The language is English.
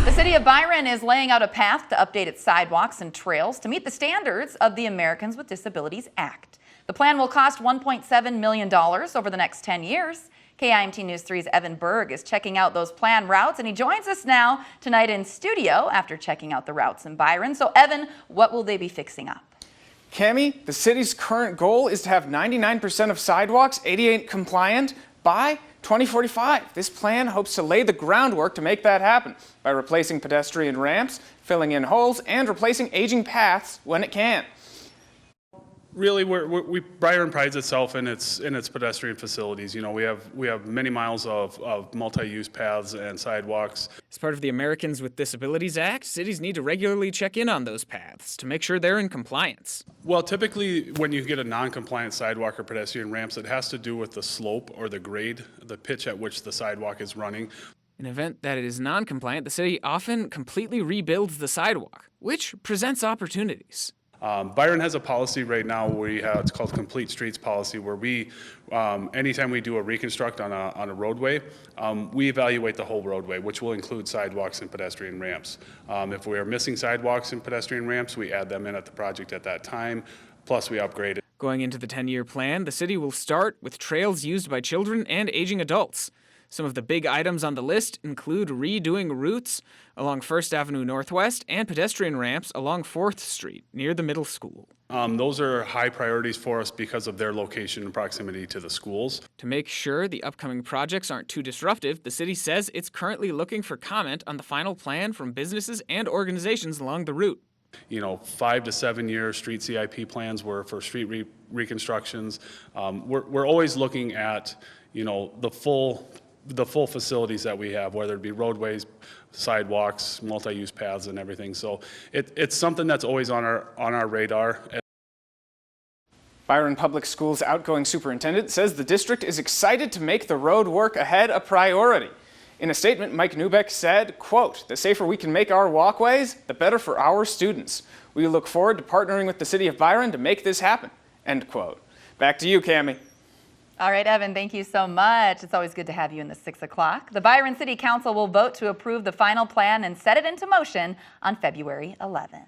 The city of Byron is laying out a path to update its sidewalks and trails to meet the standards of the Americans with Disabilities Act. The plan will cost $1.7 million over the next 10 years. KIMT News 3's Berg is checking out those planned routes, and he joins us now tonight in studio after checking out the routes in Byron. So, Evan, what will they be fixing up? Cami, the city's current goal is to have 99% of sidewalks ADA compliant by 2045. This plan hopes to lay the groundwork to make that happen by replacing pedestrian ramps, filling in holes, and replacing aging paths when it can. Really, Byron prides itself in its pedestrian facilities. You know, we have many miles of multi-use paths and sidewalks. As part of the Americans with Disabilities Act, cities need to regularly check in on those paths to make sure they're in compliance. Well, typically when you get a non-compliant sidewalk or pedestrian ramps, it has to do with the slope or the grade, the pitch at which the sidewalk is running. In an event that it is non-compliant, the city often completely rebuilds the sidewalk, which presents opportunities. Byron has a policy right now it's called Complete Streets Policy, where we, anytime we do a reconstruct on a roadway, we evaluate the whole roadway, which will include sidewalks and pedestrian ramps. If we are missing sidewalks and pedestrian ramps, we add them in at the project at that time, plus we upgrade it. Going into the 10-year plan, the city will start with trails used by children and aging adults. Some of the big items on the list include redoing routes along 1st Avenue Northwest and pedestrian ramps along 4th Street near the middle school. Those are high priorities for us because of their location and proximity to the schools. To make sure the upcoming projects aren't too disruptive, the city says it's currently looking for comment on the final plan from businesses and organizations along the route. You know, 5 to 7 year street CIP plans were for street reconstructions. We're always looking at, you know, the full facilities that we have, whether it be roadways, sidewalks, multi-use paths, and everything. So it's something that's always on our radar. Byron Public Schools outgoing superintendent says the district is excited to make the road work ahead a priority. In a statement, Mike Newbeck said, quote, "The safer we can make our walkways, the better for our students. We look forward to partnering with the city of Byron to make this happen," end quote. Back to you, Cami. All right, Evan, thank you so much. It's always good to have you in the 6 o'clock. The Byron City Council will vote to approve the final plan and set it into motion on February 11th.